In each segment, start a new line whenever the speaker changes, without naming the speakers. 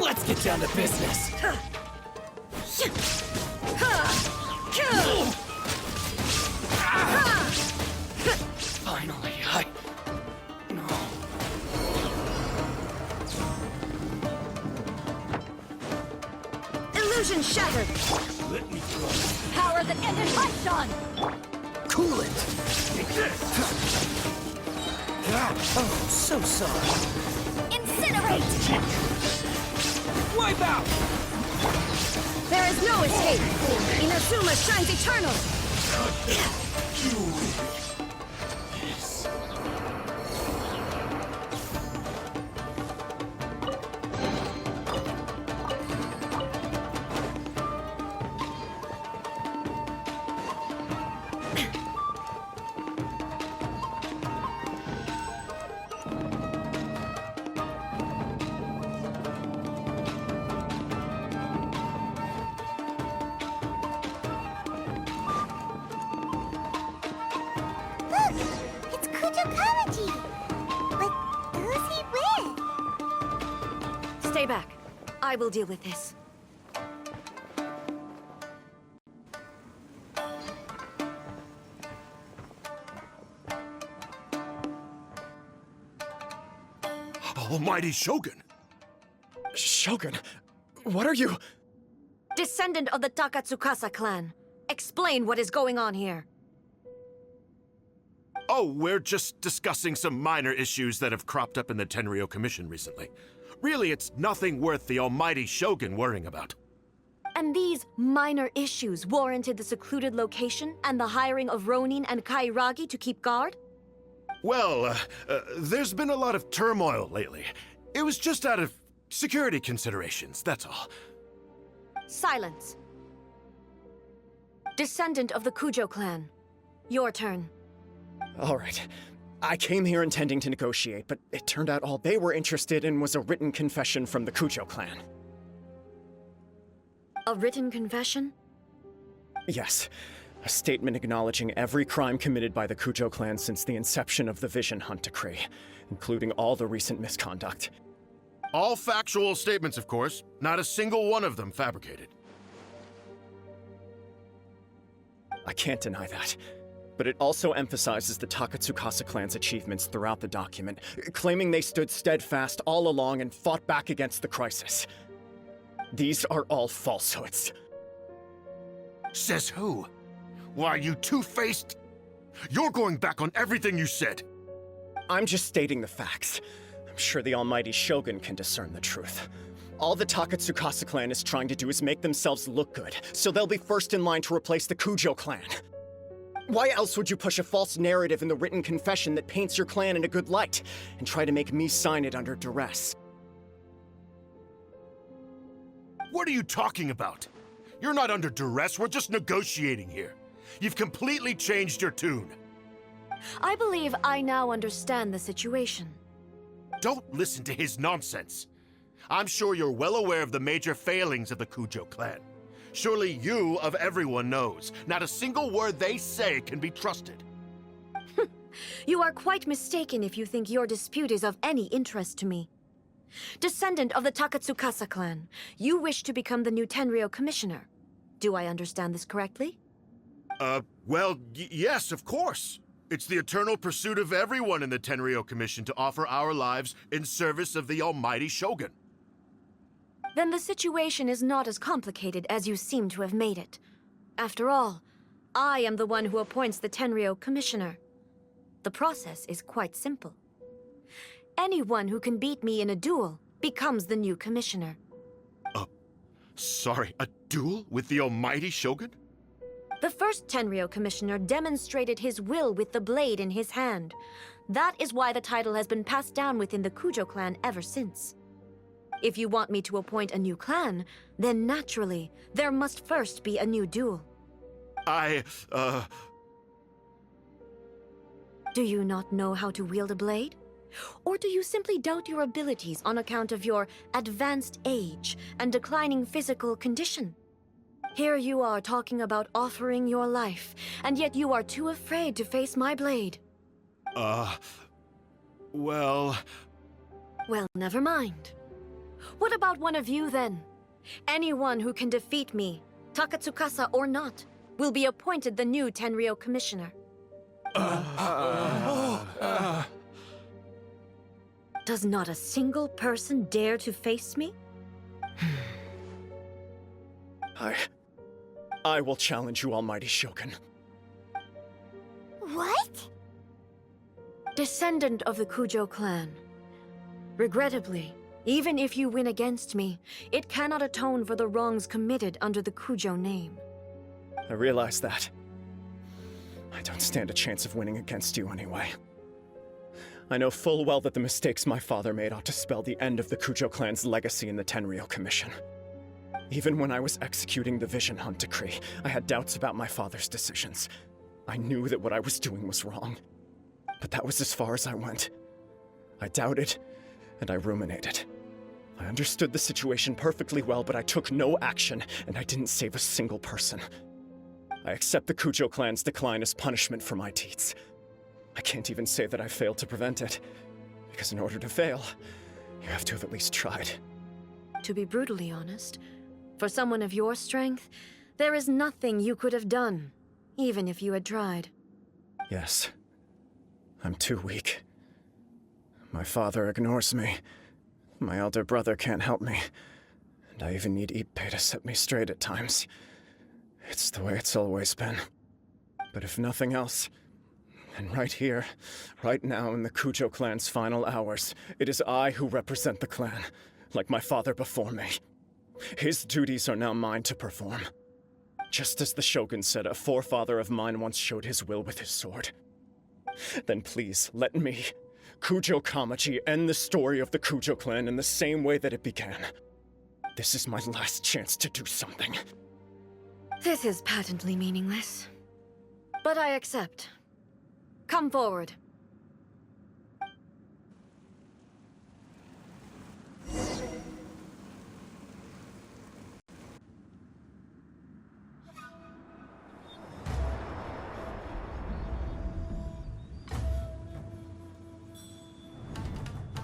Let's get down to business. Finally, No.
Illusion shattered!
Let me go.
Power that ended Python!
Cool it. Take this. Oh, so sorry.
Incinerate!
Wipe out!
There is no escape! Inazuma shines eternal!
Yes.
It's Kujokawaji! But who's he with?
Stay back. I will deal with this.
Almighty Shogun!
Shogun, what are you?
Descendant of the Takatsukasa clan. Explain what is going on here.
Oh, we're just discussing some minor issues that have cropped up in the Tenryou Commission recently. Really, it's nothing worth the Almighty Shogun worrying about.
And these minor issues warranted the secluded location and the hiring of Ronin and Kairagi to keep guard?
Well, there's been a lot of turmoil lately. It was just out of security considerations, that's all.
Silence. Descendant of the Kujo clan. Your turn.
All right. I came here intending to negotiate, but it turned out all they were interested in was a written confession from the Kujo clan.
A written confession?
Yes. A statement acknowledging every crime committed by the Kujo clan since the inception of the Vision Hunt Decree, including all the recent misconduct.
All factual statements, of course. Not a single one of them fabricated.
I can't deny that. But it also emphasizes the Takatsukasa clan's achievements throughout the document, claiming they stood steadfast all along and fought back against the crisis. These are all falsehoods.
Says who? Why, you two-faced? You're going back on everything you said.
I'm just stating the facts. I'm sure the Almighty Shogun can discern the truth. All the Takatsukasa clan is trying to do is make themselves look good, so they'll be first in line to replace the Kujo clan. Why else would you push a false narrative in the written confession that paints your clan in a good light, and try to make me sign it under duress?
What are you talking about? You're not under duress, we're just negotiating here. You've completely changed your tune.
I believe I now understand the situation.
Don't listen to his nonsense. I'm sure you're well aware of the major failings of the Kujo clan. Surely you, of everyone, knows. Not a single word they say can be trusted.
You are quite mistaken if you think your dispute is of any interest to me. Descendant of the Takatsukasa clan, you wish to become the new Tenryou commissioner. Do I understand this correctly?
Well, yes, of course. It's the eternal pursuit of everyone in the Tenryou Commission to offer our lives in service of the Almighty Shogun.
Then the situation is not as complicated as you seem to have made it. After all, I am the one who appoints the Tenryou commissioner. The process is quite simple. Anyone who can beat me in a duel becomes the new commissioner.
Sorry, a duel with the Almighty Shogun?
The first Tenryou commissioner demonstrated his will with the blade in his hand. That is why the title has been passed down within the Kujo clan ever since. If you want me to appoint a new clan, then naturally, there must first be a new duel. Do you not know how to wield a blade? Or do you simply doubt your abilities on account of your advanced age and declining physical condition? Here you are talking about offering your life, and yet you are too afraid to face my blade.
Well...
Well, never mind. What about one of you, then? Anyone who can defeat me, Takatsukasa or not, will be appointed the new Tenryou Commissioner. Does not a single person dare to face me?
I will challenge you, Almighty Shogun.
What?
Descendant of the Kujo clan. Regrettably, even if you win against me, it cannot atone for the wrongs committed under the Kujo name.
I realize that. I don't stand a chance of winning against you anyway. I know full well that the mistakes my father made ought to spell the end of the Kujo clan's legacy in the Tenryou Commission. Even when I was executing the Vision Hunt decree, I had doubts about my father's decisions. I knew that what I was doing was wrong. But that was as far as I went. I doubted, and I ruminated. I understood the situation perfectly well, but I took no action, and I didn't save a single person. I accept the Kujo clan's decline as punishment for my deeds. I can't even say that I failed to prevent it, because in order to fail, you have to have at least tried.
To be brutally honest, for someone of your strength, there is nothing you could have done, even if you had tried.
Yes. I'm too weak. My father ignores me. My elder brother can't help me. And I even need Ippei to set me straight at times. It's the way it's always been. But if nothing else, and right here, right now in the Kujo clan's final hours, it is I who represent the clan, like my father before me. His duties are now mine to perform. Just as the Shogun said a forefather of mine once showed his will with his sword. Then please, let me, Kujo Kamaji, end the story of the Kujo clan in the same way that it began. This is my last chance to do something.
This is patently meaningless. But I accept. Come forward.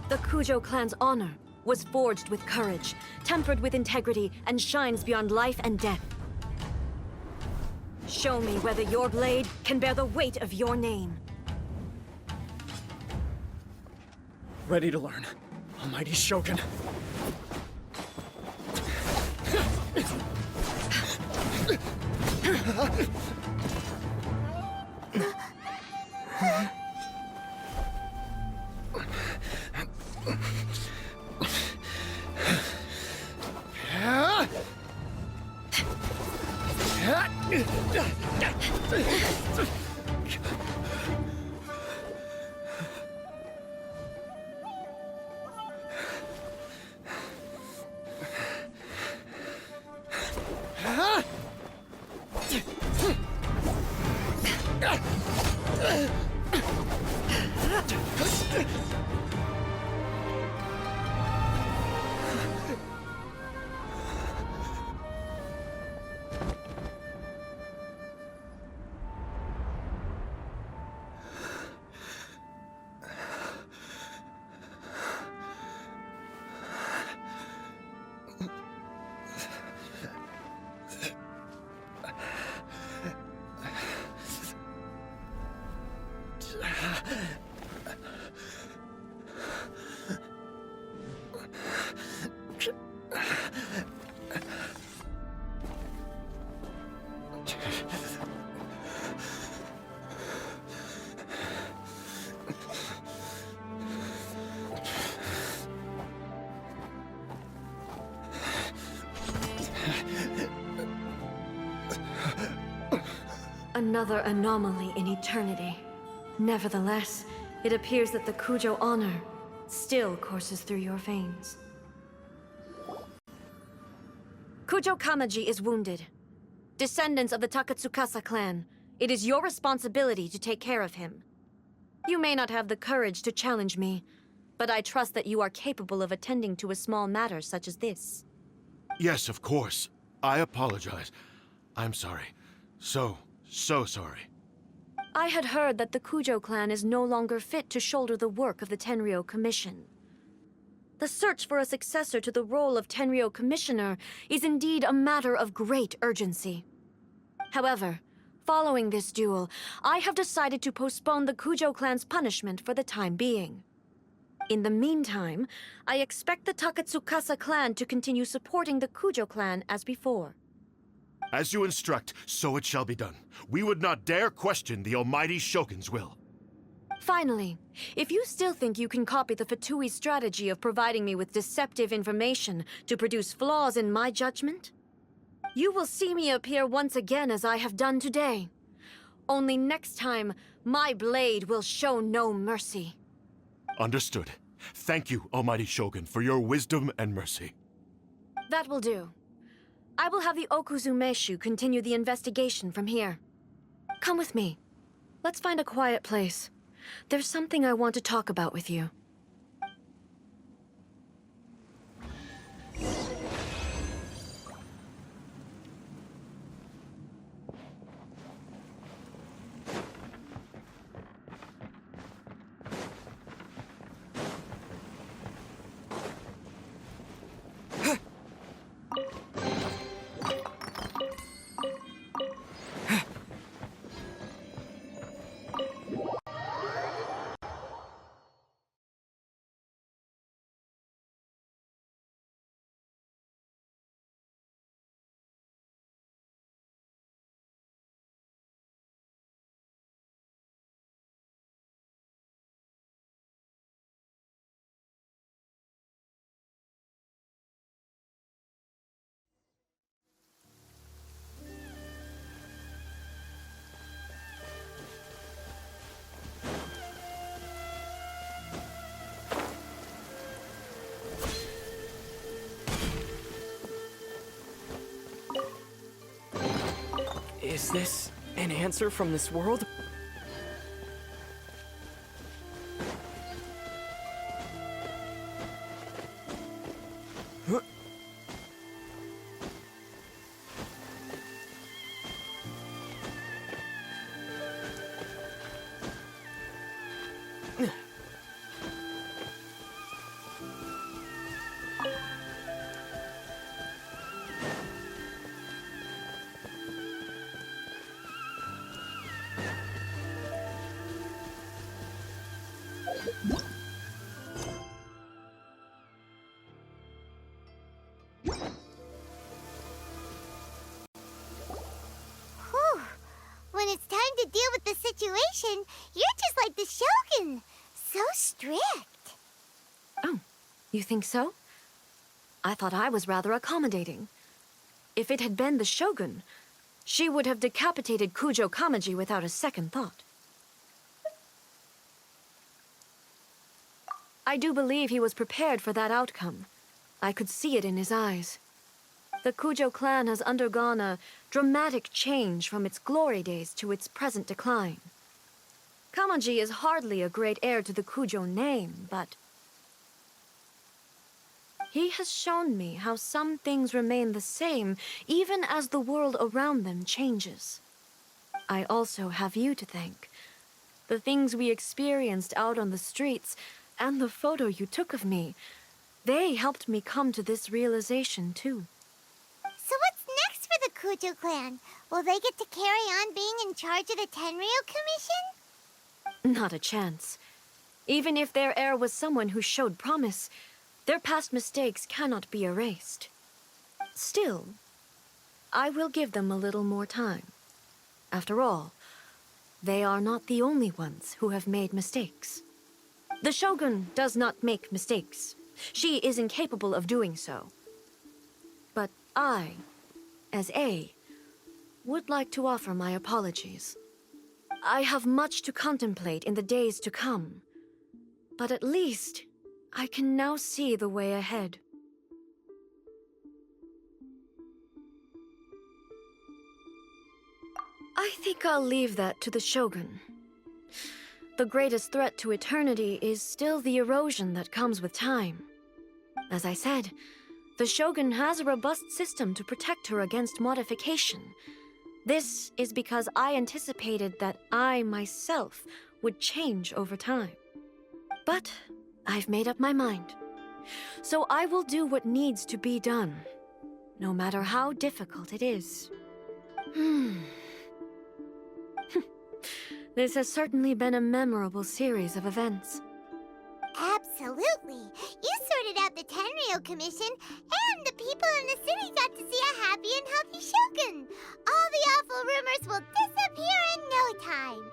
The Kujo clan's honor was forged with courage, tempered with integrity, and shines beyond life and death. Show me whether your blade can bear the weight of your name.
Ready to learn, Almighty Shogun.
Another anomaly in eternity. Nevertheless, it appears that the Kujo honor still courses through your veins. Kujo Kamaji is wounded. Descendants of the Takatsukasa clan, it is your responsibility to take care of him. You may not have the courage to challenge me, but I trust that you are capable of attending to a small matter such as this.
Yes, of course. I apologize. I'm sorry. So sorry.
I had heard that the Kujo clan is no longer fit to shoulder the work of the Tenryou Commission. the search for a successor to the role of Tenryo Commissioner is indeed a matter of great urgency. However, following this duel, I have decided to postpone the Kujo clan's punishment for the time being. In the meantime, I expect the Takatsukasa clan to continue supporting the Kujo clan as before.
As you instruct, so it shall be done. We would not dare question the almighty Shogun's will.
Finally, if you still think you can copy the Fatui strategy of providing me with deceptive information to produce flaws in my judgment, you will see me appear once again as I have done today. Only next time, my blade will show no mercy.
Understood. Thank you, almighty Shogun, for your wisdom and mercy.
That will do. I will have the Okuzumeshu continue the investigation from here. Come with me. Let's find a quiet place. There's something I want to talk about with you.
Is this an answer from this world?
Whew. When it's time to deal with the situation, you're just like the Shogun. So strict.
Oh, you think so? I thought I was rather accommodating. If it had been the Shogun, she would have decapitated Kujo Kamaji without a second thought. I do believe he was prepared for that outcome. I could see it in his eyes. The Kujo clan has undergone a dramatic change from its glory days to its present decline. Kamaji is hardly a great heir to the Kujo name, but he has shown me how some things remain the same even as the world around them changes. I also have you to thank. The things we experienced out on the streets and the photo you took of me, they helped me come to this realization too.
So what's next for the Kujo clan? Will they get to carry on being in charge of the Tenryo Commission?
Not a chance. Even if their heir was someone who showed promise, their past mistakes cannot be erased. Still, I will give them a little more time. After all, they are not the only ones who have made mistakes. The Shogun does not make mistakes. She is incapable of doing so. But I, as A, would like to offer my apologies. I have much to contemplate in the days to come, but at least I can now see the way ahead. I think I'll leave that to the Shogun. The greatest threat to eternity is still the erosion that comes with time. As I said, the Shogun has a robust system to protect her against modification. This is because I anticipated that I myself would change over time. But I've made up my mind. So I will do what needs to be done, no matter how difficult it is. This has certainly been a memorable series of events.
Absolutely. You sorted out the Tenryo Commission, and the people in the city got to see a happy and healthy Shogun. All the awful rumors will disappear in no time.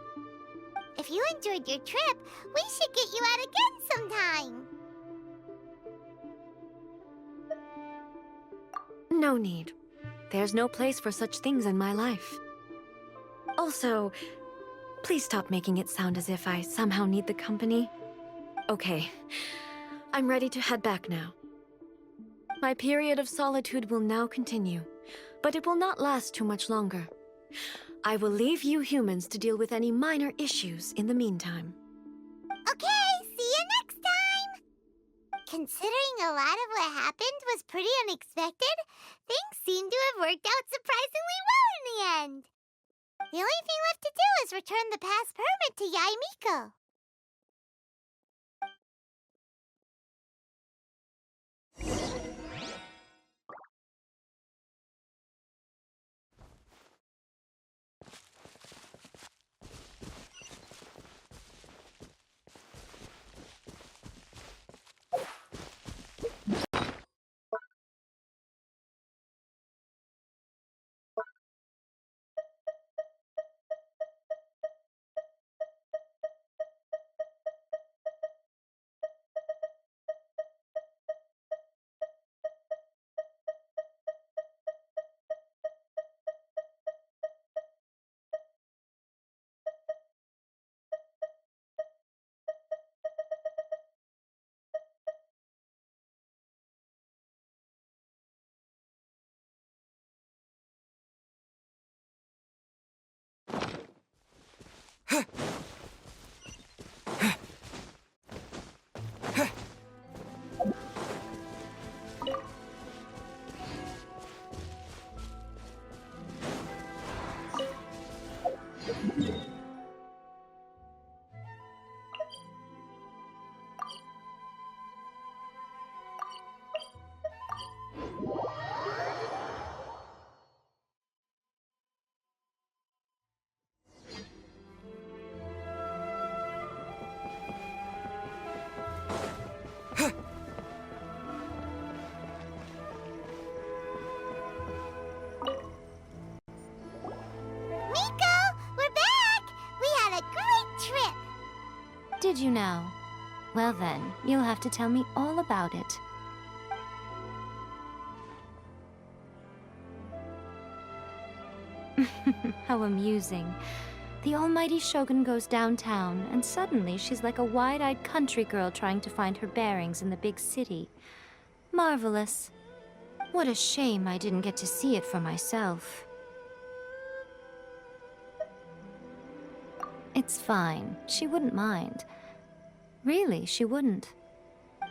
If you enjoyed your trip, we should get you out again sometime.
No need. There's no place for such things in my life. Also, please stop making it sound as if I somehow need the company. Okay, I'm ready to head back now. My period of solitude will now continue, but it will not last too much longer. I will leave you humans to deal with any minor issues in the meantime.
Okay, see you next time! Considering a lot of what happened was pretty unexpected, things seem to have worked out surprisingly well in the end. The only thing left to do is return the pass permit to Yae Miko. Miko, we're back! We had a great trip!
Did you now? Well then, you'll have to tell me all about it. How amusing. The almighty Shogun goes downtown, and suddenly she's like a wide-eyed country girl trying to find her bearings in the big city. Marvelous. What a shame I didn't get to see it for myself. It's fine. She wouldn't mind. Really, she wouldn't.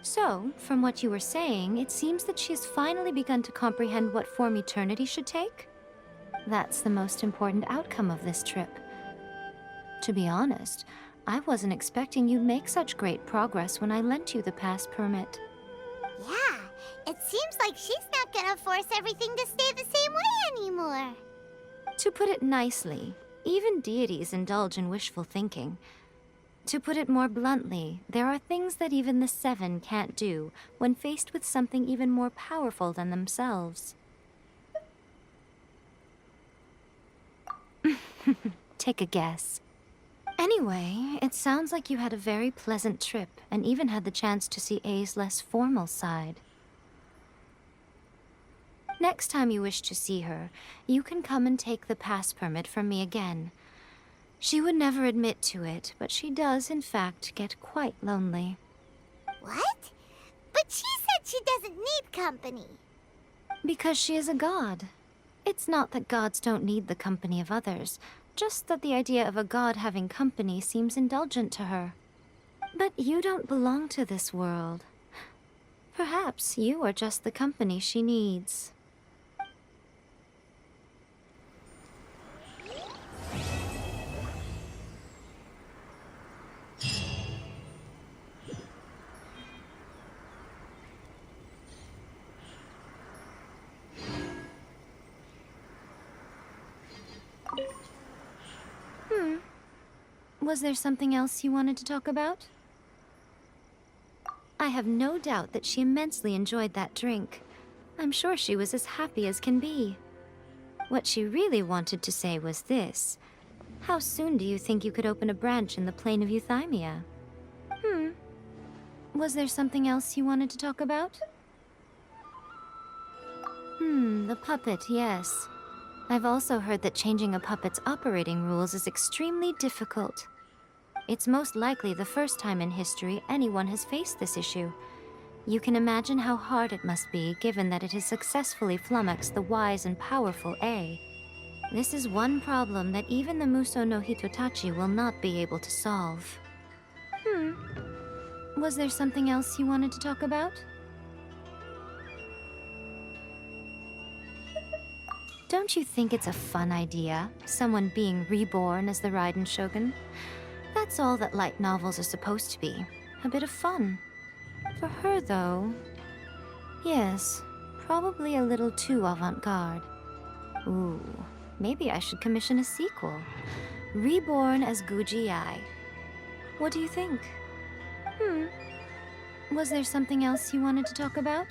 So, from what you were saying, it seems that she has finally begun to comprehend what form eternity should take? That's the most important outcome of this trip. To be honest, I wasn't expecting you'd make such great progress when I lent you the pass permit.
Yeah, it seems like she's not gonna force everything to stay the same way anymore.
To put it nicely, even deities indulge in wishful thinking. To put it more bluntly, there are things that even the Seven can't do when faced with something even more powerful than themselves. Take a guess. Anyway, it sounds like you had a very pleasant trip and even had the chance to see A's less formal side. Next time you wish to see her, you can come and take the pass permit from me again. She would never admit to it, but she does, in fact, get quite lonely.
What? But she said she doesn't need company.
Because she is a god. It's not that gods don't need the company of others, just that the idea of a god having company seems indulgent to her. But you don't belong to this world. Perhaps you are just the company she needs. Was there something else you wanted to talk about? I have no doubt that she immensely enjoyed that drink. I'm sure she was as happy as can be. What she really wanted to say was this. How soon do you think you could open a branch in the plane of Euthymia? Was there something else you wanted to talk about? The puppet, yes. I've also heard that changing a puppet's operating rules is extremely difficult. It's most likely the first time in history anyone has faced this issue. You can imagine how hard it must be, given that it has successfully flummoxed the wise and powerful A. This is one problem that even the Muso no Hitotachi will not be able to solve. Was there something else you wanted to talk about? Don't you think it's a fun idea, someone being reborn as the Raiden Shogun? That's all that light novels are supposed to be. A bit of fun. For her, though... yes, probably a little too avant-garde. Ooh, maybe I should commission a sequel. Reborn as Guji Ai. What do you think? Was there something else you wanted to talk about?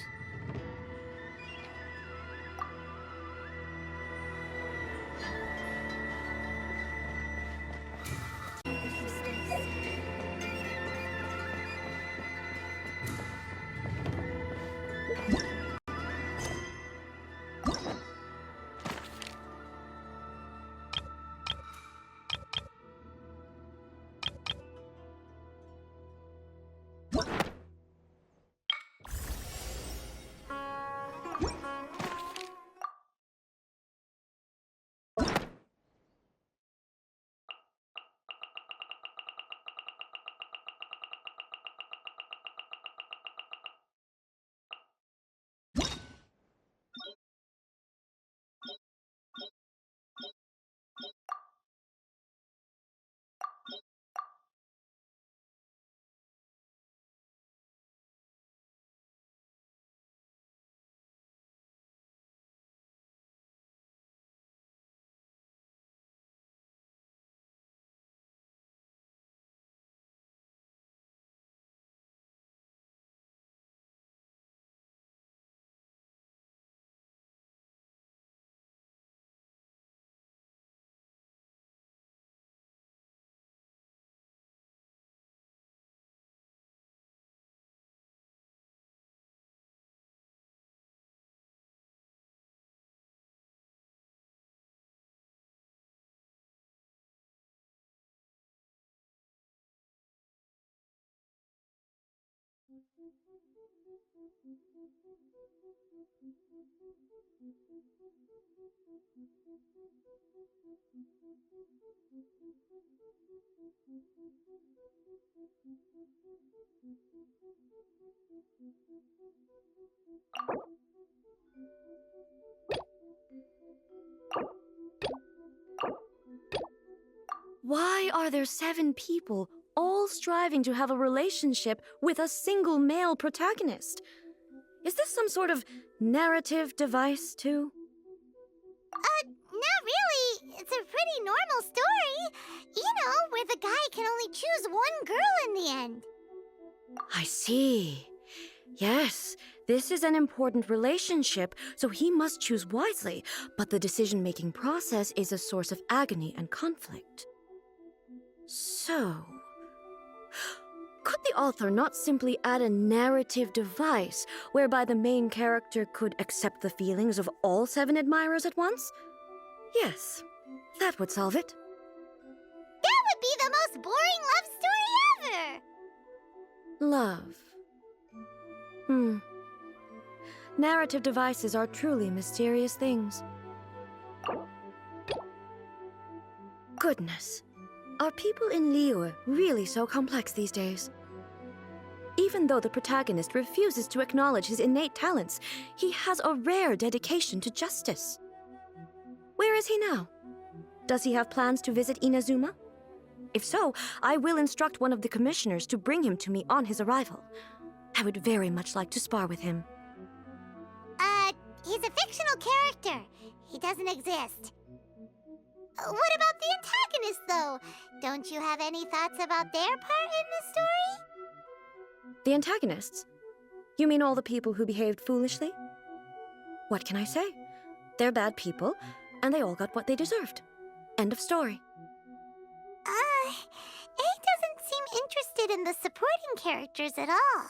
Why are there 7 people all striving to have a relationship with a single male protagonist? Is this some sort of narrative device, too?
Not really. It's a pretty normal story. You know, where the guy can only choose one girl in the end.
I see. Yes, this is an important relationship, so he must choose wisely, but the decision-making process is a source of agony and conflict. So, could the author not simply add a narrative device whereby the main character could accept the feelings of all 7 admirers at once? Yes, that would solve it.
That would be the most boring love story ever!
Love. Narrative devices are truly mysterious things. Goodness. Are people in Liyue really so complex these days? Even though the protagonist refuses to acknowledge his innate talents, he has a rare dedication to justice. Where is he now? Does he have plans to visit Inazuma? If so, I will instruct one of the commissioners to bring him to me on his arrival. I would very much like to spar with him.
He's a fictional character. He doesn't exist. What about the antagonist, though? So, don't you have any thoughts about their part in the story?
The antagonists? You mean all the people who behaved foolishly? What can I say? They're bad people, and they all got what they deserved. End of story.
A doesn't seem interested in the supporting characters at all.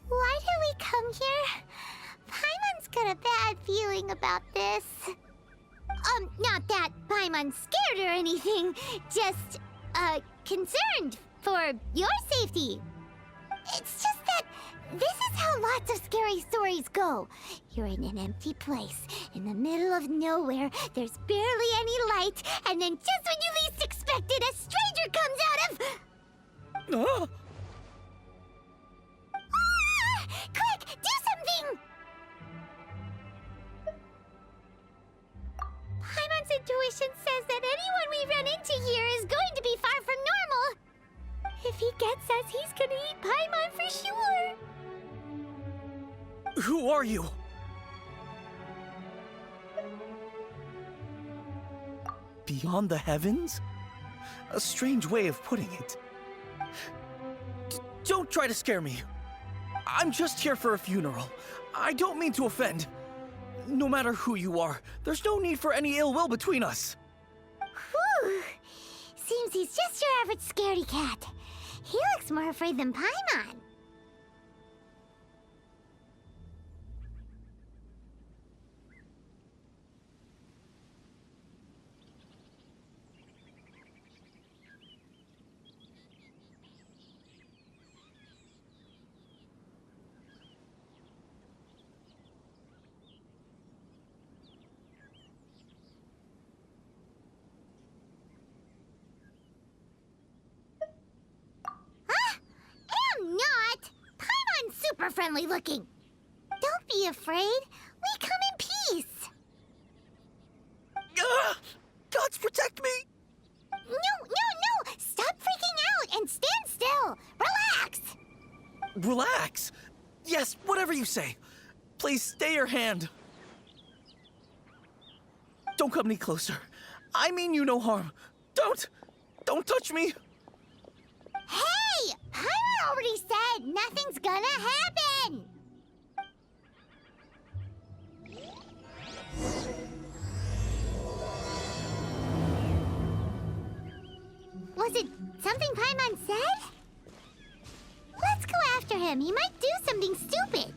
Why did we come here? Paimon's got a bad feeling about this. Not that Paimon's scared or anything, just, concerned for your safety. It's just that this is how lots of scary stories go. You're in an empty place, in the middle of nowhere, there's barely any light, and then just when you least expect it, a stranger comes out of... Quick, do something! Paimon's intuition says that anyone we run into here is going to be far from normal. If he gets us, he's gonna eat Paimon for sure.
Who are you? Beyond the heavens? A strange way of putting it. Don't try to scare me. I'm just here for a funeral. I don't mean to offend. No matter who you are, there's no need for any ill will between us.
Whew. Seems he's just your average scaredy cat. He looks more afraid than Paimon. Not! Paimon's super friendly looking. Don't be afraid. We come in peace.
Gods protect me!
No! Stop freaking out and stand still. Relax.
Relax. Yes, whatever you say. Please stay your hand. Don't come any closer. I mean you no harm. Don't touch me.
Hey! Paimon already said nothing's gonna happen! Was it something Paimon said? Let's go after him. He might do something stupid.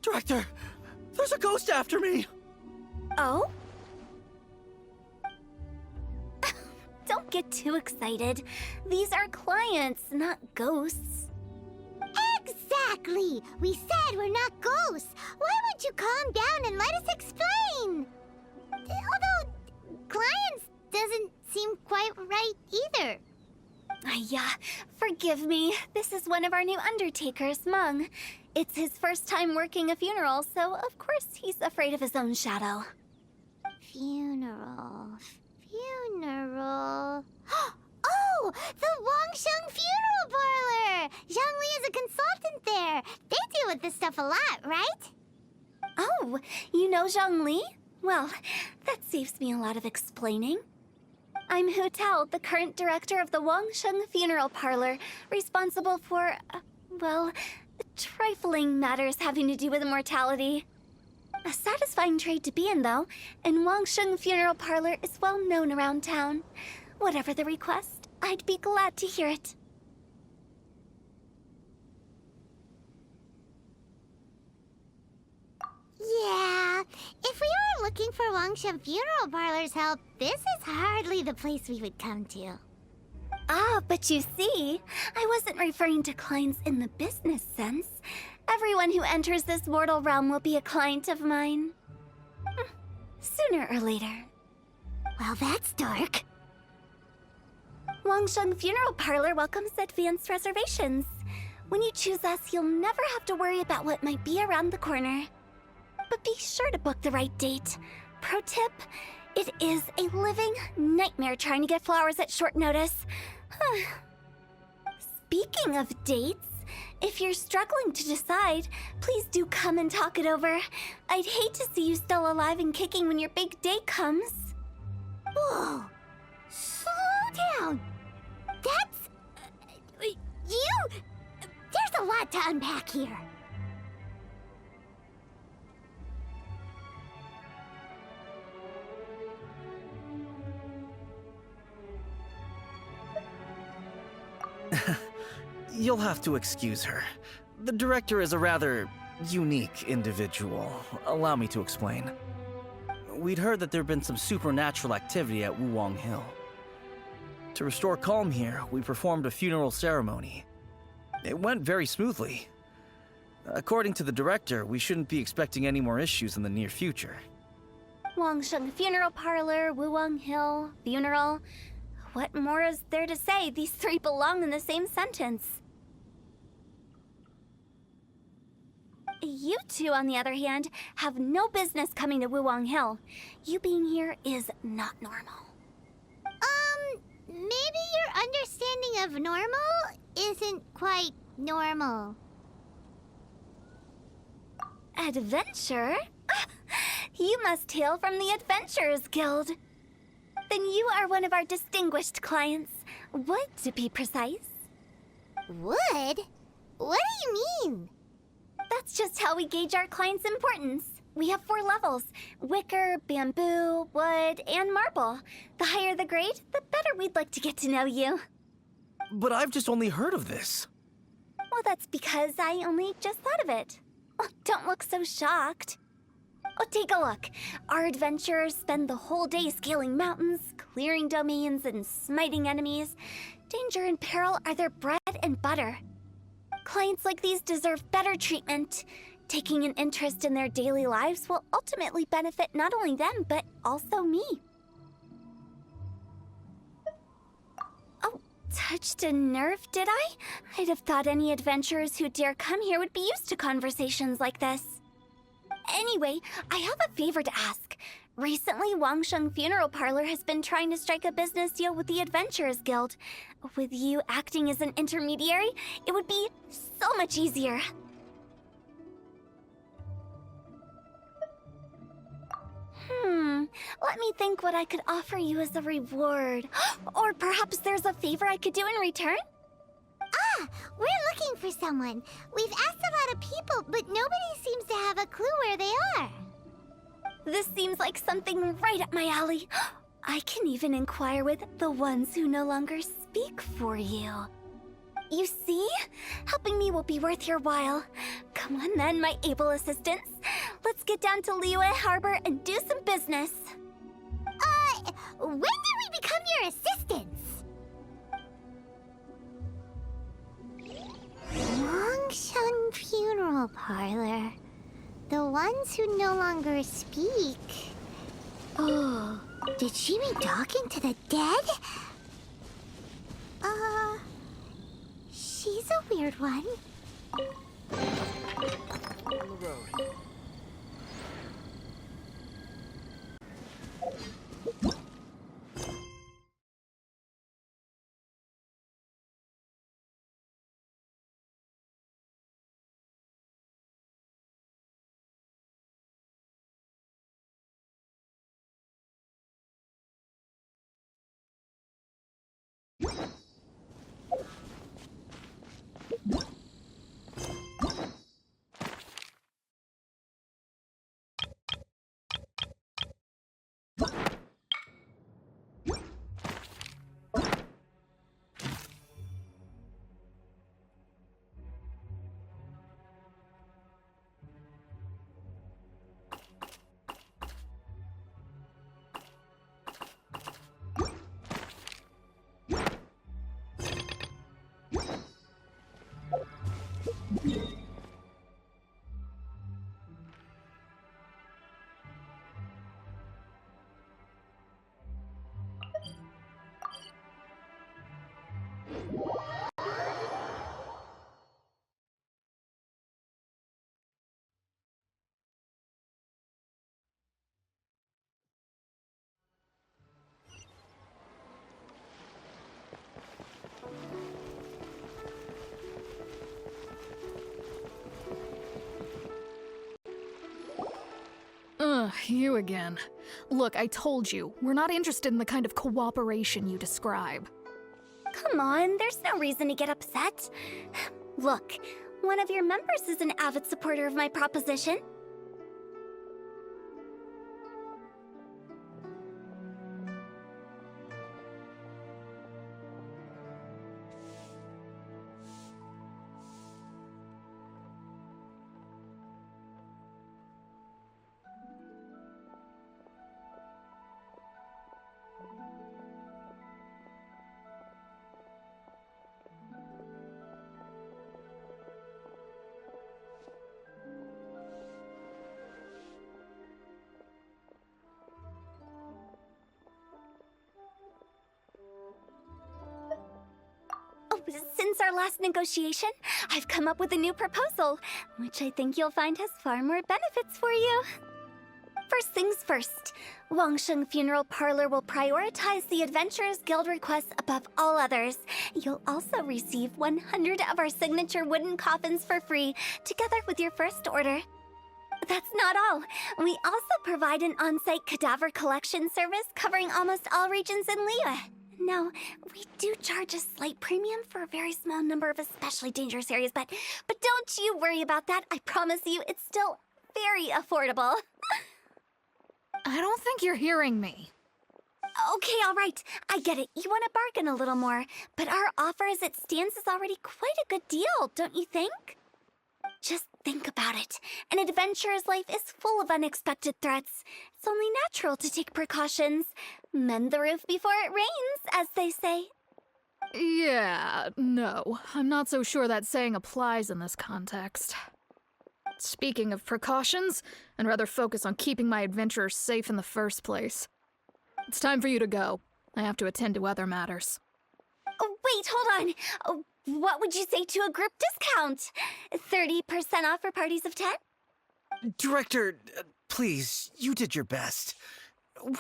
Director! There's a ghost after me!
Oh? Don't get too excited. These are clients, not ghosts.
Exactly! We said we're not ghosts. Why won't you calm down and let us explain? Although, clients doesn't seem quite right either.
Forgive me. This is one of our new undertakers, Mung. It's his first time working a funeral, so of course he's afraid of his own shadow.
Funeral. Oh! The Wangsheng Funeral Parlor! Zhongli is a consultant there. They deal with this stuff a lot, right?
Oh, you know Zhongli? Well, that saves me a lot of explaining. I'm Hu Tao, the current director of the Wangsheng Funeral Parlor, responsible for, trifling matters having to do with immortality. A satisfying trade to be in, though, and Wangsheng Funeral Parlor is well known around town. Whatever the request, I'd be glad to hear it.
Yeah, if we were looking for Wangsheng Funeral Parlor's help, this is hardly the place we would come to.
Ah, but you see, I wasn't referring to clients in the business sense. Everyone who enters this mortal realm will be a client of mine. Sooner or later.
Well, that's dark.
Wangsheng Funeral Parlor welcomes advanced reservations. When you choose us, you'll never have to worry about what might be around the corner. But be sure to book the right date. Pro tip, it is a living nightmare trying to get flowers at short notice. Speaking of dates, if you're struggling to decide, please do come and talk it over. I'd hate to see you still alive and kicking when your big day comes.
Whoa! Slow down! That's... There's a lot to unpack here.
You'll have to excuse her. The director is a rather unique individual. Allow me to explain. We'd heard that there'd been some supernatural activity at Wuwang Hill. To restore calm here, we performed a funeral ceremony. It went very smoothly. According to the director, we shouldn't be expecting any more issues in the near future.
Wangsheng Funeral Parlor, Wuwang Hill, funeral. What more is there to say? These three belong in the same sentence. You two, on the other hand, have no business coming to Wuwang Hill. You being here is not normal.
Maybe your understanding of normal isn't quite normal.
Adventure? You must hail from the Adventurers Guild. Then you are one of our distinguished clients. Wood, to be precise.
Wood? What do you mean?
That's just how we gauge our clients' importance. We have 4 levels: wicker, bamboo, wood, and marble. The higher the grade, the better we'd like to get to know you.
But I've just only heard of this.
Well, that's because I only just thought of it. Oh, don't look so shocked. Oh, take a look. Our adventurers spend the whole day scaling mountains, clearing domains, and smiting enemies. Danger and peril are their bread and butter. Clients like these deserve better treatment. Taking an interest in their daily lives will ultimately benefit not only them, but also me. Oh, touched a nerve, did I? I'd have thought any adventurers who dare come here would be used to conversations like this. Anyway, I have a favor to ask. Recently, Wangsheng Funeral Parlor has been trying to strike a business deal with the Adventurers Guild. With you acting as an intermediary, it would be so much easier. Let me think what I could offer you as a reward. Or perhaps there's a favor I could do in return?
Ah, we're looking for someone. We've asked a lot of people, but nobody seems to have a clue where they are.
This seems like something right up my alley. I can even inquire with the ones who no longer speak for you. You see? Helping me will be worth your while. Come on then, my able assistants. Let's get down to Liyue Harbor and do some business.
When did we become your assistants? Wangsheng Funeral Parlor. The ones who no longer speak. Oh, did she mean talking to the dead? She's a weird one.
On the road.
Ugh, you again. Look, I told you, we're not interested in the kind of cooperation you describe.
Come on, there's no reason to get upset. Look, one of your members is an avid supporter of my proposition. Since our last negotiation, I've come up with a new proposal, which I think you'll find has far more benefits for you. First things first, Wangsheng Funeral Parlor will prioritize the Adventurers Guild requests above all others. You'll also receive 100 of our signature wooden coffins for free, together with your first order. That's not all. We also provide an on-site cadaver collection service covering almost all regions in Liyue. Now, we do charge a slight premium for a very small number of especially dangerous areas, but don't you worry about that. I promise you, it's still very affordable.
I don't think you're hearing me.
Okay, all right. I get it. You want to bargain a little more, but our offer as it stands is already quite a good deal, don't you think? Just think about it. An adventurer's life is full of unexpected threats. It's only natural to take precautions. Mend the roof before it rains, as they say.
Yeah, no. I'm not so sure that saying applies in this context. Speaking of precautions, I'd rather focus on keeping my adventurers safe in the first place. It's time for you to go. I have to attend to other matters.
Oh, wait, hold on. Oh, what would you say to a group discount? 30% off for parties of 10?
Director, please, you did your best.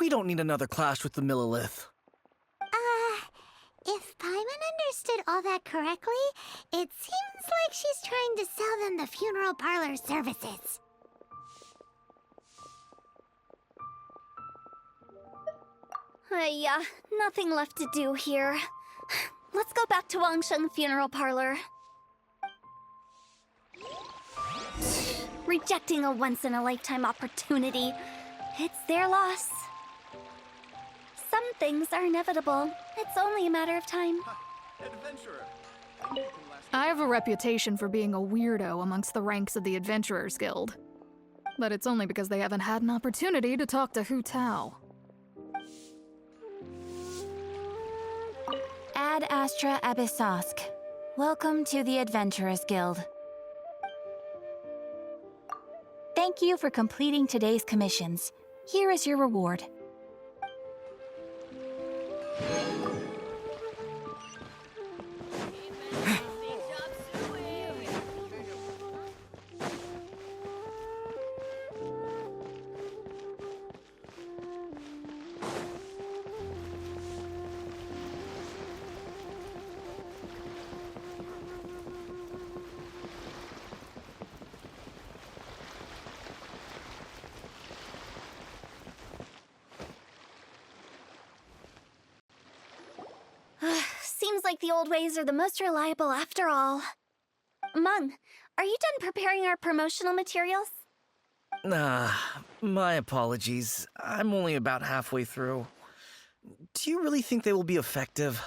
We don't need another clash with the Millilith.
If Paimon understood all that correctly, it seems like she's trying to sell them the funeral parlor services.
Nothing left to do here. Let's go back to Wangsheng Funeral Parlor. Rejecting a once-in-a-lifetime opportunity. It's their loss. Some things are inevitable. It's only a matter of time.
Adventurer.
I have a reputation for being a weirdo amongst the ranks of the Adventurers Guild. But it's only because they haven't had an opportunity to talk to Hu Tao.
Ad Astra Abyssosk. Welcome to the Adventurers Guild. Thank you for completing today's commissions. Here is your reward.
like the old ways are the most reliable after all. Mung, are you done preparing our promotional materials?
My apologies. I'm only about halfway through. Do you really think they will be effective?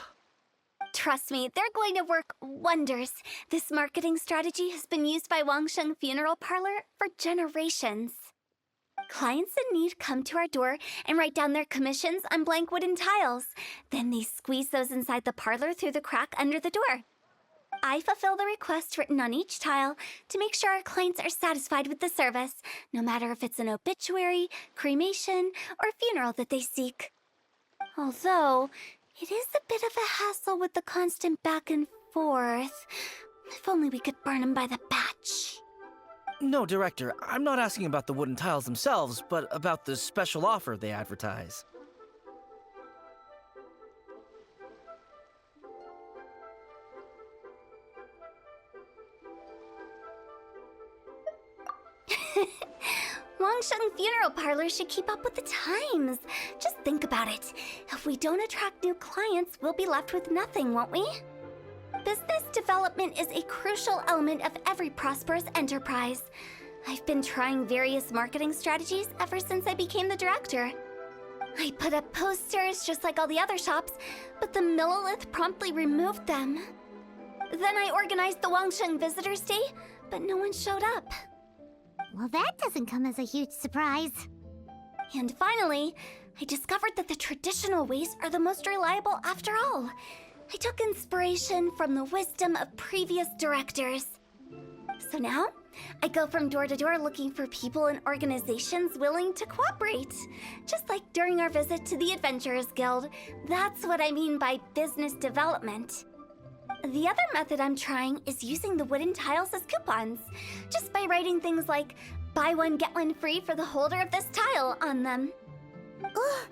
Trust me, they're going to work wonders. This marketing strategy has been used by Wangsheng Funeral Parlor for generations. Clients in need come to our door and write down their commissions on blank wooden tiles. Then they squeeze those inside the parlor through the crack under the door. I fulfill the request written on each tile to make sure our clients are satisfied with the service, no matter if it's an obituary, cremation, or funeral that they seek. Although, it is a bit of a hassle with the constant back and forth. If only we could burn them by the batch.
No, Director, I'm not asking about the wooden tiles themselves, but about the special offer they advertise.
Wangsheng Funeral Parlor should keep up with the times. Just think about it. If we don't attract new clients, we'll be left with nothing, won't we? Business development is a crucial element of every prosperous enterprise. I've been trying various marketing strategies ever since I became the director. I put up posters just like all the other shops, but the Millilith promptly removed them. Then I organized the Wangsheng Visitors Day, but no one showed up.
Well, that doesn't come as a huge surprise.
And finally, I discovered that the traditional ways are the most reliable after all. I took inspiration from the wisdom of previous directors. So now, I go from door to door looking for people and organizations willing to cooperate. Just like during our visit to the Adventurers Guild. That's what I mean by business development. The other method I'm trying is using the wooden tiles as coupons. Just by writing things like, buy one, get one free for the holder of this tile on them.
What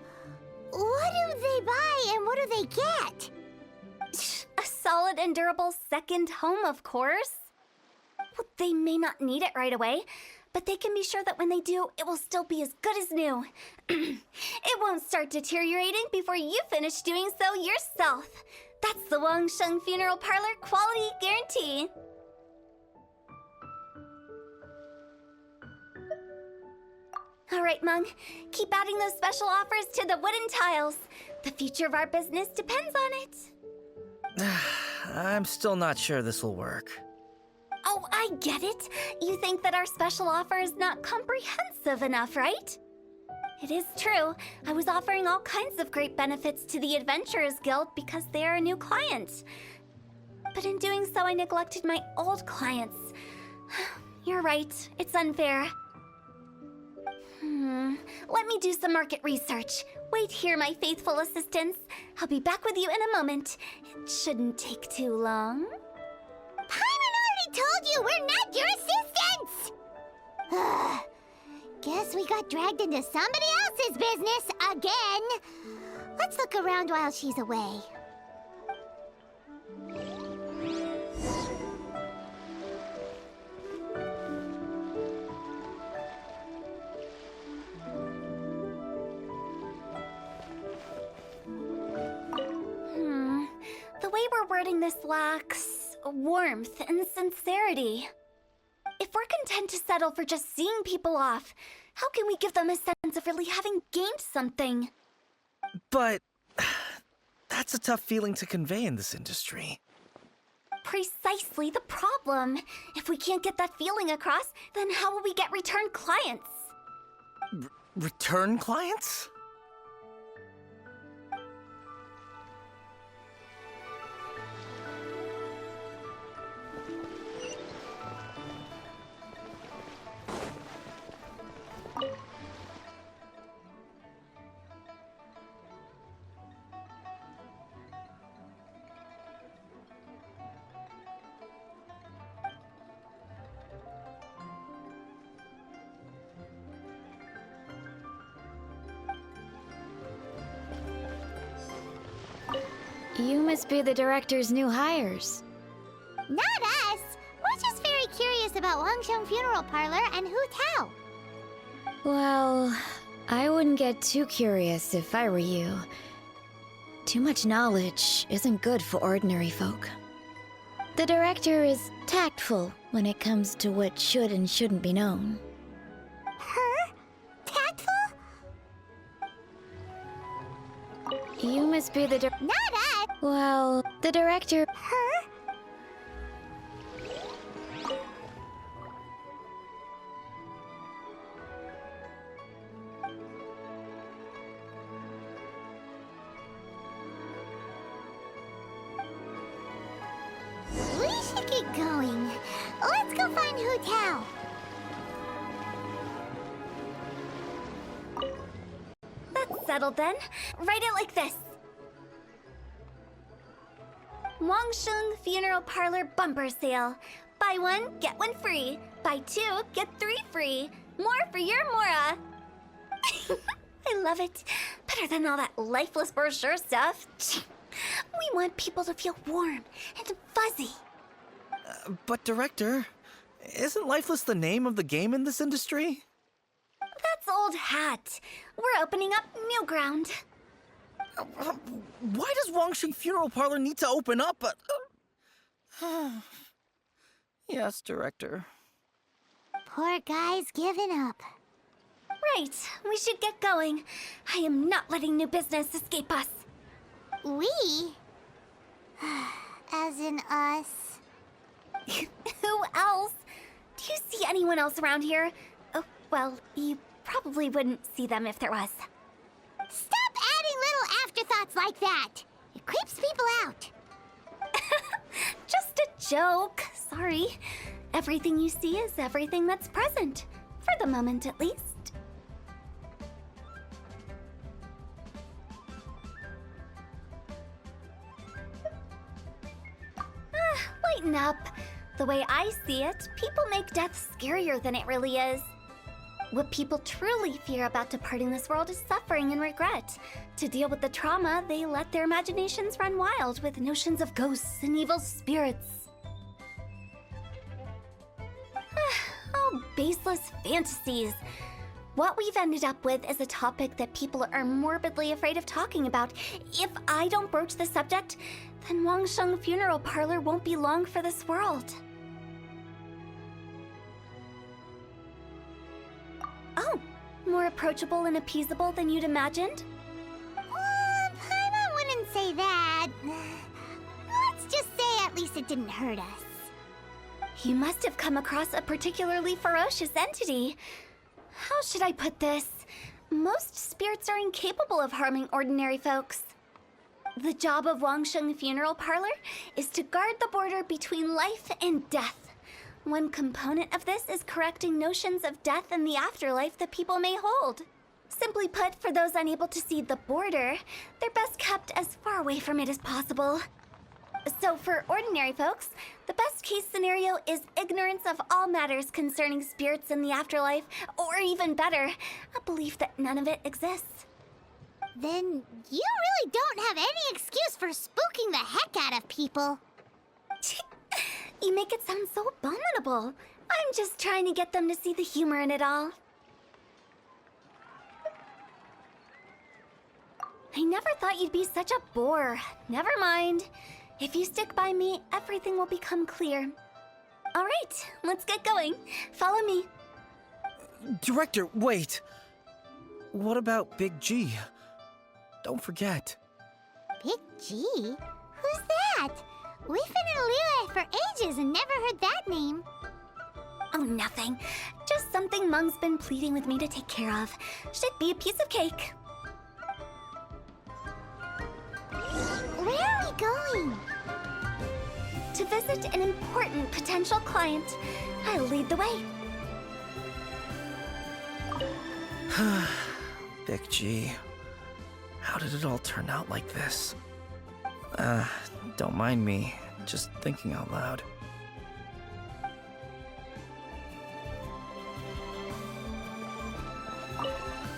do they buy and what do they get?
A solid and durable second home, of course. Well, they may not need it right away, but they can be sure that when they do, it will still be as good as new. It won't start deteriorating before you finish doing so yourself. That's the Wangsheng Funeral Parlor quality guarantee. All right, Mung. Keep adding those special offers to the wooden tiles. The future of our business depends on it.
I'm still not sure this will work.
Oh, I get it. You think that our special offer is not comprehensive enough, right? It is true. I was offering all kinds of great benefits to the Adventurers Guild because they are a new client. But in doing so, I neglected my old clients. You're right. It's unfair. Let me do some market research. Wait here, my faithful assistants. I'll be back with you in a moment. It shouldn't take too long.
Paimon already told you we're not your assistants! Guess we got dragged into somebody else's business again. Let's look around while she's away.
The way we're wording this lacks warmth and sincerity. If we're content to settle for just seeing people off, how can we give them a sense of really having gained something?
But that's a tough feeling to convey in this industry.
Precisely the problem. If we can't get that feeling across, then how will we get return clients?
Return clients?
You must be the director's new hires.
Not us! We're just very curious about Wangsheng Funeral Parlor and Hu Tao.
Well, I wouldn't get too curious if I were you.
Too much knowledge isn't good for ordinary folk. The director is tactful when it comes to what should and shouldn't be known.
Her? Tactful?
You must be the
Not us!
Well, the director...
Her? We should get going. Let's go find Hu Tao.
That's settled then. Write it like this. Wangsheng Funeral Parlor Bumper Sale. Buy one, get one free. Buy two, get three free. More for your Mora. I love it. Better than all that lifeless brochure stuff. We want people to feel warm and fuzzy.
But, Director, isn't Lifeless the name of the game in this industry?
That's old hat. We're opening up new ground.
Why does Wangsheng Funeral Parlor need to open up? Yes, Director.
Poor guy's giving up.
Right, we should get going. I am not letting new business escape us.
We? As in us.
Who else? Do you see anyone else around here? Oh, well, you probably wouldn't see them if there was.
Stop adding little afterthoughts like that! It creeps people out.
Just a joke. Sorry. Everything you see is everything that's present. For the moment, at least. Lighten up. The way I see it, people make death scarier than it really is. What people truly fear about departing this world is suffering and regret. To deal with the trauma, they let their imaginations run wild with notions of ghosts and evil spirits. Oh, baseless fantasies. What we've ended up with is a topic that people are morbidly afraid of talking about. If I don't broach the subject, then Wangsheng Funeral Parlor won't be long for this world. Oh, more approachable and appeasable than you'd imagined?
Paimon wouldn't say that. Let's just say at least it didn't hurt us.
You must have come across a particularly ferocious entity. How should I put this? Most spirits are incapable of harming ordinary folks. The job of Wangsheng Funeral Parlor is to guard the border between life and death. One component of this is correcting notions of death and the afterlife that people may hold. Simply put, for those unable to see the border, they're best kept as far away from it as possible. So for ordinary folks, the best case scenario is ignorance of all matters concerning spirits in the afterlife, or even better, a belief that none of it exists.
Then you really don't have any excuse for spooking the heck out of people.
You make it sound so abominable. I'm just trying to get them to see the humor in it all. I never thought you'd be such a bore. Never mind. If you stick by me, everything will become clear. All right, let's get going. Follow me.
Director, wait. What about Big G? Don't forget.
Big G? Who's that? We've been in Liyue for ages and never heard that name.
Oh, nothing. Just something Mung's been pleading with me to take care of. Should be a piece of cake.
Where are we going?
To visit an important potential client. I'll lead the way.
Big G. How did it all turn out like this? Don't mind me. Just thinking out loud.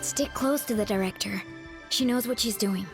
Stick close to the director. She knows what she's doing.